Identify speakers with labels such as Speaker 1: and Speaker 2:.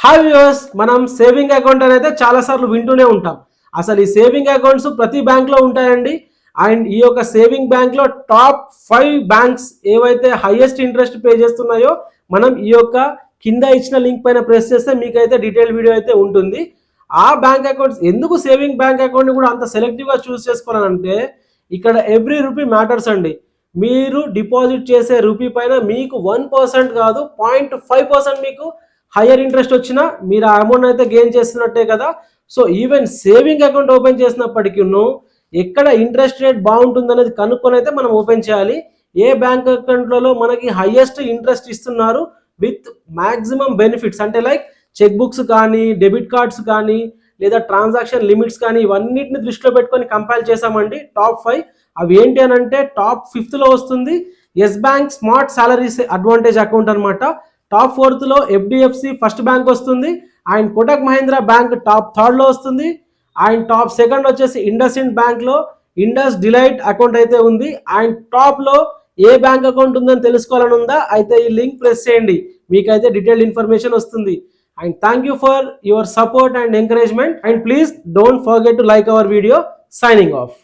Speaker 1: Hi viewers, మనం saving account అనేది చాలా సార్లు వింటూనే ఉంటాం. అసలు ఈ సేవింగ్ అకౌంట్స్ ప్రతి బ్యాంక్లో ఉంటాయండి. అండ్ ఈ యొక్క సేవింగ్ బ్యాంక్లో టాప్ 5 బ్యాంక్స్ ఏవైతే హైయెస్ట్ ఇంట్రెస్ట్ పే చేస్తున్నాయో మనం ఈ యొక్క కింద ఇచ్చిన లింక్ పైన ప్రెస్ చేస్తే మీకైతే డీటెయిల్ వీడియో అయితే ఉంటుంది. ఆ బ్యాంక్ అకౌంట్స్ ఎందుకు సేవింగ్ బ్యాంక్ అకౌంట్ని కూడా అంత సెలెక్టివ్గా చూస్ చేసుకోవాలంటే ఇక్కడ ఎవ్రీ రూపీ మ్యాటర్స్ అండి. మీరు డిపాజిట్ చేసే రూపీ పైన మీకు 1% కాదు 0.5% మీకు హయ్యర్ ఇంట్రెస్ట్ వచ్చినా మీరు ఆ అమౌంట్ అయితే గెయిన్ చేస్తున్నట్టే కదా. So even saving account open చేసినప్పటికీ ఎక్కడ ఇంట్రెస్ట్ రేట్ బాగుంటుంది అనేది కనుక్కొని అయితే మనం ఓపెన్ చేయాలి. ఏ బ్యాంక్ అకౌంట్లలో మనకి హైయెస్ట్ ఇంట్రెస్ట్ ఇస్తున్నారు విత్ మ్యాక్సిమం బెనిఫిట్స్, అంటే లైక్ చెక్ బుక్స్ కానీ, డెబిట్ కార్డ్స్ కానీ, లేదా ట్రాన్సాక్షన్ లిమిట్స్ కానీ, ఇవన్నిటిని దృష్టిలో పెట్టుకొని కంపేర్ చేసామండి. టాప్ 5 అవి ఏంటి అని అంటే టాప్ 5లో వస్తుంది yes bank smart salaries advantage account అనమాట. టాప్ 4లో ఎఫ్డిఎఫ్సి ఫస్ట్ బ్యాంక్ వస్తుంది. And Kotak Mahindra bank top 3లో వస్తుంది. అండ్ టాప్ 2 వచ్చేసి ఇండస్ ఇండ్ బ్యాంక్లో ఇండస్ డిలైట్ అకౌంట్ అయితే ఉంది. అండ్ టాప్లో ఏ బ్యాంక్ అకౌంట్ ఉందని తెలుసుకోవాలని ఉందా అయితే ఈ లింక్ ప్రెస్ చేయండి, మీకైతే డీటెయిల్డ్ ఇన్ఫర్మేషన్ వస్తుంది. And thank you for your support and encouragement. And please don't forget to like our video. Signing off.